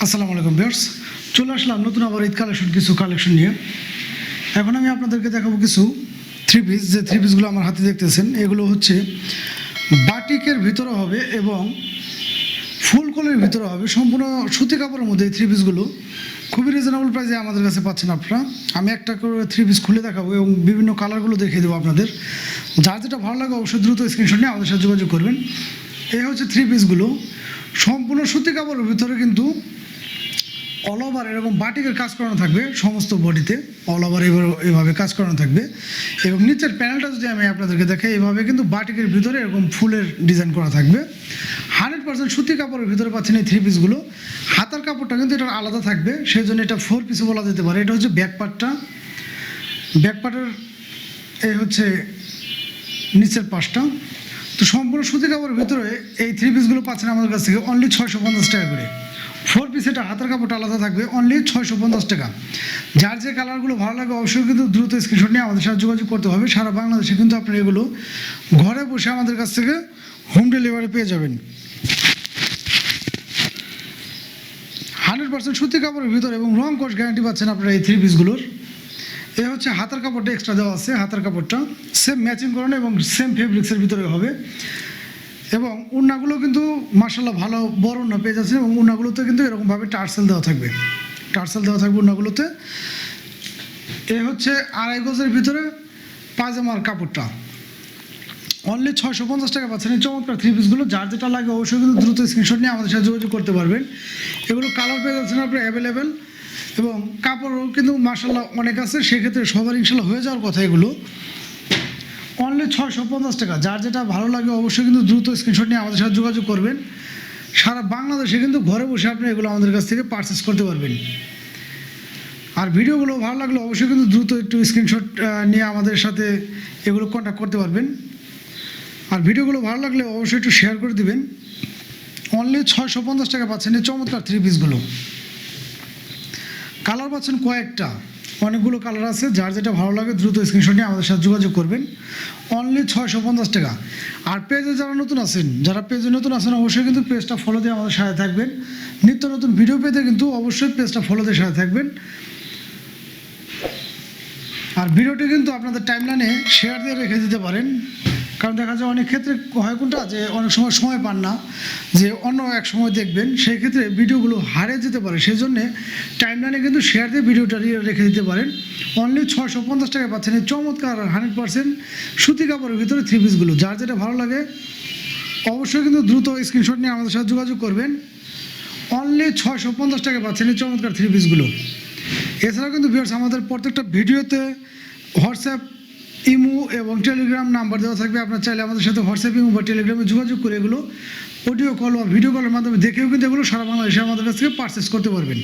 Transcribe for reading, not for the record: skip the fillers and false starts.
আসসালামু আলাইকুম ভিউয়ার্স, চলে আসলাম নতুন আবার ঈদ কিছু কালেকশন নিয়ে। এখন আমি আপনাদেরকে দেখাবো কিছু থ্রি পিস। যে থ্রি পিসগুলো আমার হাতে দেখতেছেন, এগুলো হচ্ছে বাটিকের ভিতরে হবে এবং ফুল কলের ভিতরে হবে, সম্পূর্ণ সুতি কাপড়ের মধ্যে। এই থ্রি পিসগুলো খুবই রিজনেবল প্রাইসে আমাদের কাছে পাচ্ছেন আপনারা। আমি একটা করে থ্রি পিস খুলে দেখাবো এবং বিভিন্ন কালারগুলো দেখিয়ে দেবো আপনাদের। যার যেটা ভালো লাগে অবশ্যই দ্রুত স্ক্রিনশট নিয়ে আমাদের সাথে যোগাযোগ করবেন। এই হচ্ছে থ্রি পিসগুলো, সম্পূর্ণ সুতি কাপড়ের ভিতরে কিন্তু অল ওভার এরকম বাটিকের কাজ করানো থাকবে, সমস্ত বডিতে অল ওভার এভাবে কাজ করানো থাকবে। এবং নিচের প্যানেলটা যদি আমি আপনাদেরকে দেখাই, এভাবে কিন্তু বাটিকের ভিতরে এরকম ফুলের ডিজাইন করা থাকবে। 100% সুতি কাপড়ের ভিতরে পাচ্ছেন এই থ্রি পিসগুলো। হাতার কাপড়টা কিন্তু এটা আলাদা থাকবে, সেই জন্য এটা 4 পিসও বলা যেতে পারে। এটা হচ্ছে ব্যাক পার্টটা, ব্যাক পার্টের এই হচ্ছে নিচের পাশটা। তো সম্পূর্ণ সুতি কাপড়ের ভিতরে এই থ্রি পিসগুলো পাচ্ছেন আমাদের কাছ থেকে অনলি 650 টাকা করে। 4 পিস, এটা হাতের কাপড়টা আলাদা থাকবে, অনলি 650 টাকা। যার যে কালারগুলো ভালো লাগে অবশ্যই কিন্তু দ্রুত স্ক্রিনশট নিয়ে আমাদের সাথে যোগাযোগ করতে হবে। সারা বাংলাদেশে কিন্তু আপনারা এগুলো ঘরে বসে আমাদের কাছ থেকে হোম ডেলিভারি পেয়ে যাবেন। 100% সুতি কাপড়ের ভিতরে এবং রং কস গ্যারান্টি পাচ্ছেন আপনারা এই থ্রি পিসগুলোর। এ হচ্ছে হাতার কাপড়টা এক্সট্রা দেওয়া আছে, হাতার কাপড়টা সেম ম্যাচিং করানো এবং সেম ফেব্রিক্সের ভিতরে হবে। এবং ওড়নাগুলো কিন্তু মার্শাল্লাহ ভালো বড় ওড়না পেয়ে যাচ্ছে এবং ওড়নাগুলোতে কিন্তু এরকমভাবে টার্সেল দেওয়া থাকবে, টার্সেল দেওয়া থাকবে ওড়নাগুলোতে। এ হচ্ছে 2.5 গজের ভিতরে পায়জামার কাপড়টা, অনলি 650 টাকা পাচ্ছেন এই চমৎকার থ্রি পিসগুলো। যার যেটা লাগে অবশ্যই কিন্তু দ্রুত স্ক্রিনশট নিয়ে আমাদের সাথে যোগাযোগ করতে পারবেন। এগুলো কালার পেয়ে যাচ্ছেন আপনার অ্যাভেলেবেল এবং কাপড়ও কিন্তু মার্শাল্লাহ অনেক আছে, সেক্ষেত্রে সবার ইনশাল্লাহ হয়ে যাওয়ার কথা। এগুলো অনলি 650 টাকা। যার যেটা ভালো লাগে অবশ্যই কিন্তু দ্রুত স্ক্রিনশট নিয়ে আমাদের সাথে যোগাযোগ করবেন। সারা বাংলাদেশে কিন্তু ঘরে বসে আপনি এগুলো আমাদের কাছ থেকে পারচেস করতে পারবেন। আর ভিডিওগুলো ভালো লাগলে অবশ্যই কিন্তু দ্রুত একটু স্ক্রিনশট নিয়ে আমাদের সাথে এগুলো কন্ট্যাক্ট করতে পারবেন। আর ভিডিওগুলো ভালো লাগলে অবশ্যই একটু শেয়ার করে দিবেন। অনলি 650 টাকা পাচ্ছেন এই চমৎকার থ্রি পিসগুলো। কালার পাচ্ছেন কয়েকটা, অনেকগুলো কালার আছে। যার যেটা ভালো লাগে দ্রুত স্ক্রিনশট নিয়ে আমাদের সাথে যোগাযোগ করবেন। অনলি 650 টাকা। আর পেজে যারা নতুন আছেন, যারা পেজে নতুন আছেন অবশ্যই কিন্তু পেজটা ফলো দিয়ে আমাদের সাথে থাকবেন। নিত্য নতুন ভিডিও পেতে কিন্তু অবশ্যই পেজটা ফলো দিয়ে সাথে থাকবেন। আর ভিডিওটি কিন্তু আপনাদের টাইমলাইনে শেয়ার দিয়ে রেখে দিতে পারেন, কারণ দেখা যায় অনেক ক্ষেত্রে হয় কোনটা যে অনেক সময় পান না যে অন্য এক সময় দেখবেন, সেই ক্ষেত্রে ভিডিওগুলো হারিয়ে যেতে পারে। সেই জন্যে টাইমলাইনে কিন্তু শেয়ার দিয়ে ভিডিওটা রেখে দিতে পারেন। অনলি 650 টাকা পাচ্ছেন এই চমৎকার 100% সুতি কাপড়ের ভিতরে থ্রি পিসগুলো। যার যেটা ভালো লাগে অবশ্যই কিন্তু দ্রুত স্ক্রিনশট নিয়ে আমাদের সাথে যোগাযোগ করবেন। অনলি 650 টাকা পাচ্ছেন এই চমৎকার থ্রি পিসগুলো। এছাড়াও কিন্তু ভিউয়ার্স আমাদের প্রত্যেকটা ভিডিওতে হোয়াটসঅ্যাপ, ইমো এবং টেলিগ্রাম নাম্বার দেওয়া থাকবে। আপনার চাইলে আমাদের সাথে হোয়াটসঅ্যাপ, ইমো বা টেলিগ্রামে যোগাযোগ করে এগুলো অডিও কল বা ভিডিও কলের মাধ্যমে দেখেও কিন্তু এগুলো সারা বাংলাদেশে আমাদের কাছ থেকে পারচেস করতে পারবেন।